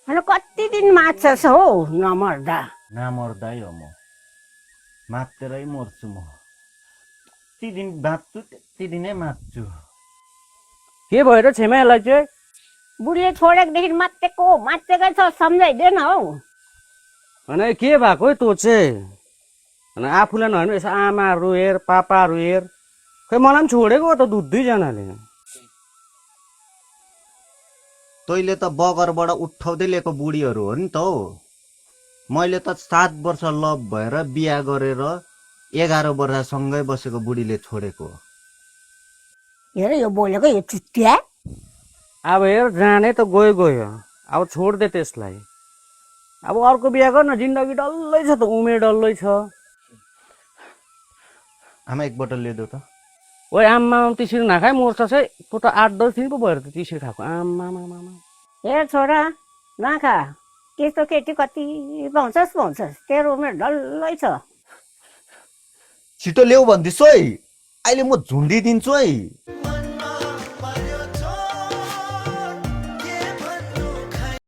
अनि कति दिन माछस् हौ नमर्दा। नमर्दै हो म, मात्रै मर्छु म। जति दिन बाँच्छु त्यति दिनै मात्छु। के भएर छेमालाई चाहिँ? बुढीले छोडेकोदेखि मात्तेकै छ, सम्झाइदेन हौ। अनि के भएको है तँ चाहिँ? अनि आफूलाई नहेर्नु यसो आमाहरू हेर, पापाहरू हेर। खै मलाई पनि छोडेको हो त दुईजनाले। तैँले त बगरबाट उठाउँदै ल्याएको बुढीहरू हो नि त हौ। मैले त 7 वर्ष लभ भएर बिहा गरेर 11 वर्षसँगै बसेको बुढीले छोडेको। हेर यो बोलेको यो चुतिया। अब हेर जाने त गयो। अब छोड्दे त्यसलाई। अब अर्को बिहा गर्न, जिन्दगी डल्लै छ त, उमेर डल्लै छ। आमा एक बोतल ल्याइदेऊ त। ओए आम्मा त्यसरी नखाइ मर्छ चाहिँ। तँ त 8-10 दिन पो भएर त त्यसरी खाएको। आम्मा। हेर छोरा नखा, त्यस्तो केटी कति पाउँछस्, तेरो उमेर डल्लै छ। छिटो ल्याऊ भन्दैछु है, अहिले म झुन्डिदिन्छु है।